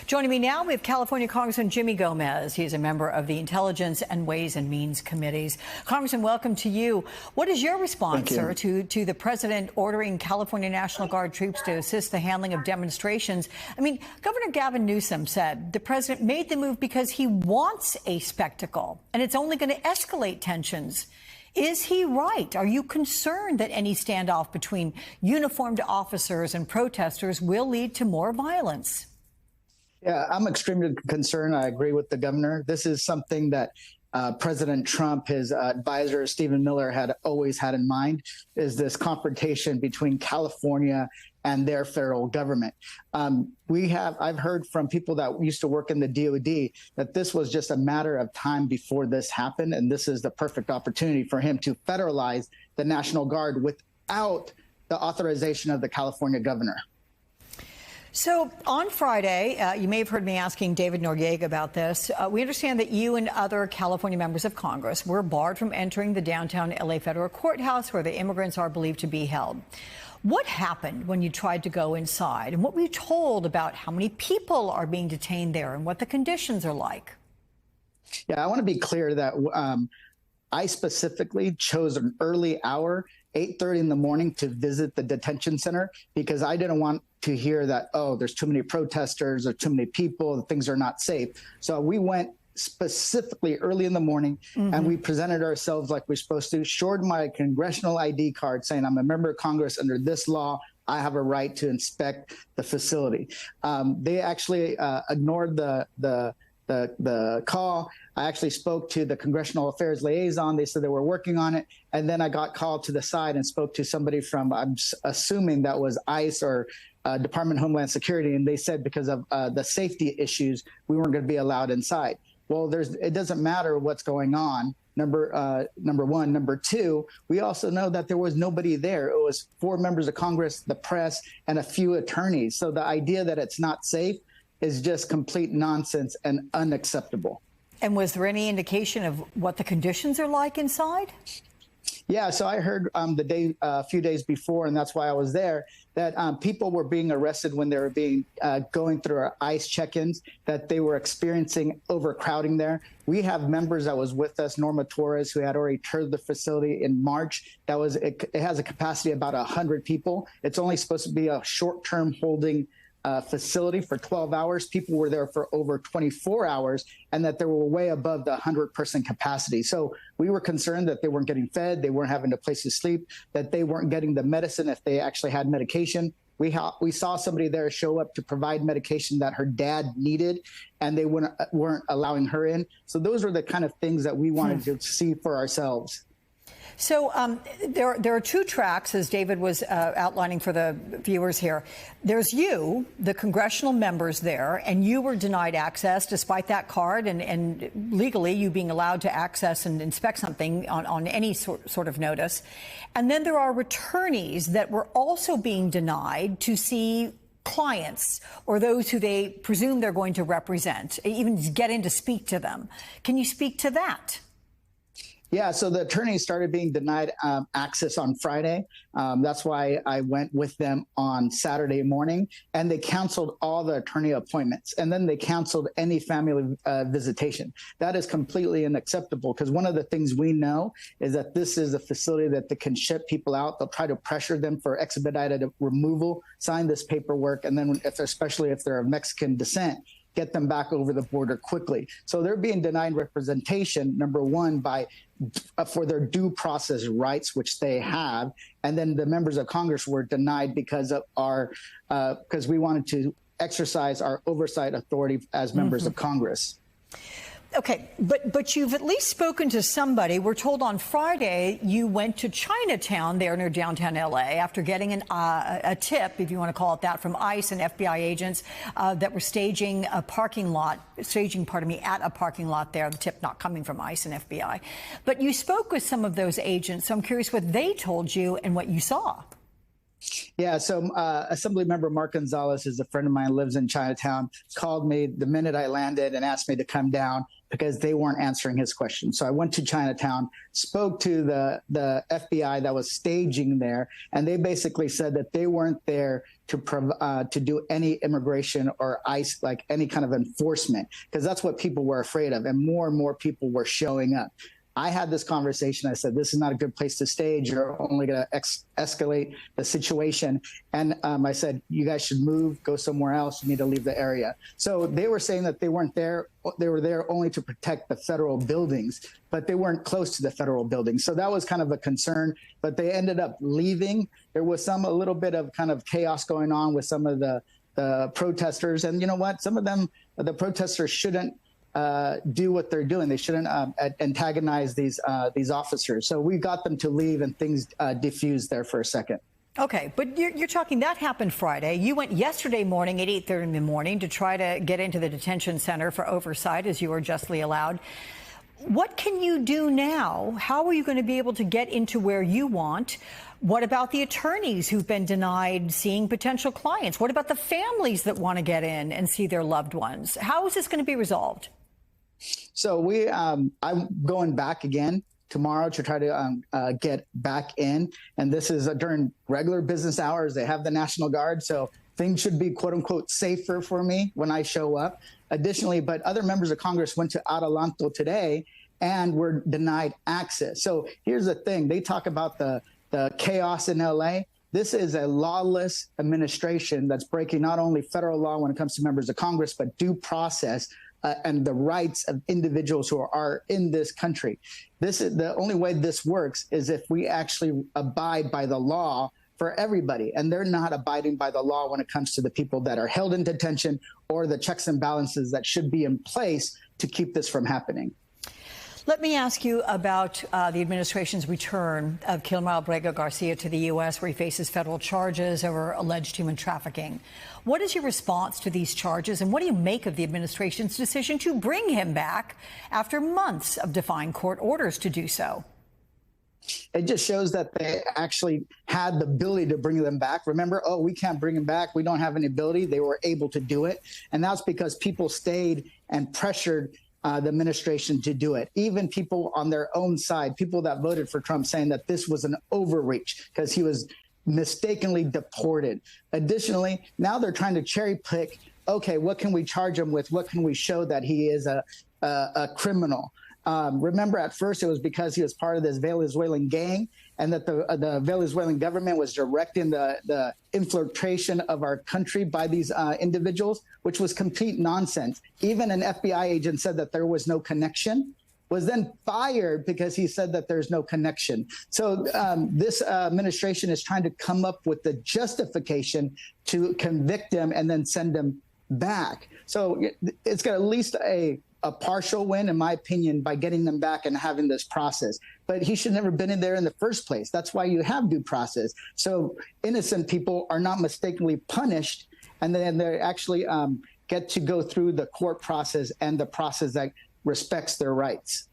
Joining me now, we have California Congressman Jimmy Gomez. He is a member of the Intelligence and Ways and Means Committees. Congressman, welcome to you. What is your response, sir, to the president ordering California National Guard troops to assist the handling of demonstrations? I mean, Governor Gavin Newsom said the president made the move because he wants a spectacle, and it's only going to escalate tensions. Is he right? Are you concerned that any standoff between uniformed officers and protesters will lead to more violence? Yeah, I'm extremely concerned. I agree with the governor. This is something that President Trump, his advisor, Stephen Miller, had always had in mind, is this confrontation between California and their federal government. I've heard from people that used to work in the DOD that this was just a matter of time before this happened. And this is the perfect opportunity for him to federalize the National Guard without the authorization of the California governor. So on Friday, you may have heard me asking David Noriega about this. We understand that you and other California members of Congress were barred from entering the downtown LA federal courthouse where the immigrants are believed to be held. What happened when you tried to go inside? And what were you told about how many people are being detained there and what the conditions are like? Yeah, I want to be clear that I specifically chose an early hour, 8:30 in the morning, to visit the detention center because I didn't want to hear that, oh, there's too many protesters or too many people, things are not safe. So we went specifically early in the morning and we presented ourselves like we're supposed to, showed my congressional ID card saying I'm a member of Congress under this law. I have a right to inspect the facility. They actually ignored the call. I actually spoke to the Congressional Affairs Liaison. They said they were working on it. And then I got called to the side and spoke to somebody from, I'm assuming that was ICE or Department of Homeland Security. And they said because of the safety issues, we weren't going to be allowed inside. Well, it doesn't matter what's going on. Number one. Number two, we also know that there was nobody there. It was 4 members of Congress, the press, and a few attorneys. So the idea that it's not safe is just complete nonsense and unacceptable. And was there any indication of what the conditions are like inside? Yeah, so I heard a few days before, and that's why I was there, that people were being arrested when they were going through our ICE check-ins, that they were experiencing overcrowding there. We have members that was with us, Norma Torres, who had already toured the facility in March. It has a capacity of about 100 people. It's only supposed to be a short-term holding facility for 12 hours. People were there for over 24 hours and that they were way above the 100% capacity. So we were concerned that they weren't getting fed, they weren't having a place to sleep, that they weren't getting the medicine if they actually had medication. We saw somebody there show up to provide medication that her dad needed, and they weren't allowing her in. So those are the kind of things that we wanted to see for ourselves. So there are 2 tracks, as David was outlining for the viewers here. There's you, the congressional members there, and you were denied access despite that card and legally you being allowed to access and inspect something on any sort of notice. And then there are attorneys that were also being denied to see clients or those who they presume they're going to represent, even get in to speak to them. Can you speak to that? Yeah, so the attorneys started being denied access on Friday. That's why I went with them on Saturday morning, and they canceled all the attorney appointments, and then they canceled any family visitation. That is completely unacceptable because one of the things we know is that this is a facility that they can ship people out. They'll try to pressure them for expedited removal, sign this paperwork, and then especially if they're of Mexican descent, get them back over the border quickly. So they're being denied representation, number one, for their due process rights, which they have. And then the members of Congress were denied because of because we wanted to exercise our oversight authority as members of Congress. Okay, but you've at least spoken to somebody. We're told on Friday you went to Chinatown there near downtown L.A. after getting a tip, if you want to call it that, from ICE and FBI agents that were staging at a parking lot there. The tip not coming from ICE and FBI. But you spoke with some of those agents, so I'm curious what they told you and what you saw. Yeah, so Assemblymember Mark Gonzalez is a friend of mine, lives in Chinatown, called me the minute I landed and asked me to come down because they weren't answering his question. So I went to Chinatown, spoke to the FBI that was staging there, and they basically said that they weren't there to do any immigration or ICE, like any kind of enforcement, because that's what people were afraid of, and more people were showing up. I had this conversation. I said, this is not a good place to stage. You're only going to escalate the situation. And I said, you guys should move, go somewhere else. You need to leave the area. So they were saying that they weren't there. They were there only to protect the federal buildings, but they weren't close to the federal buildings. So that was kind of a concern, but they ended up leaving. There was a little bit of kind of chaos going on with some of the protesters. And you know what? Some of them, the protesters shouldn't do what they're doing. They shouldn't antagonize these officers. So we got them to leave, and things diffused there for a second. Okay, but you're talking that happened Friday. You went yesterday morning at 8:30 in the morning to try to get into the detention center for oversight, as you were justly allowed. What can you do now? How are you going to be able to get into where you want? What about the attorneys who've been denied seeing potential clients? What about the families that want to get in and see their loved ones? How is this going to be resolved? So I'm going back again tomorrow to try to get back in. And this is during regular business hours. They have the National Guard. So things should be, quote unquote, safer for me when I show up. Additionally, but other members of Congress went to Adelanto today and were denied access. So here's the thing. They talk about the chaos in LA. This is a lawless administration that's breaking not only federal law when it comes to members of Congress, but due process and the rights of individuals who are in this country. This is the only way this works is if we actually abide by the law for everybody. And they're not abiding by the law when it comes to the people that are held in detention or the checks and balances that should be in place to keep this from happening. Let me ask you about the administration's return of Kilmer Abrego Garcia to the U.S., where he faces federal charges over alleged human trafficking. What is your response to these charges, and what do you make of the administration's decision to bring him back after months of defying court orders to do so? It just shows that they actually had the ability to bring them back. Remember, oh, we can't bring them back. We don't have any ability. They were able to do it. And that's because people stayed and pressured the administration to do it. Even people on their own side, people that voted for Trump, saying that this was an overreach because he was mistakenly deported. Additionally, now they're trying to cherry pick, okay, what can we charge him with? What can we show that he is a criminal? Remember, at first, it was because he was part of this Venezuelan gang and that the Venezuelan government was directing the infiltration of our country by these individuals, which was complete nonsense. Even an FBI agent said that there was no connection, was then fired because he said that there's no connection. So this administration is trying to come up with the justification to convict him and then send him back. So it's got at least a partial win, in my opinion, by getting them back and having this process. But he should never have been in there in the first place. That's why you have due process. So innocent people are not mistakenly punished, and then they actually get to go through the court process and the process that respects their rights.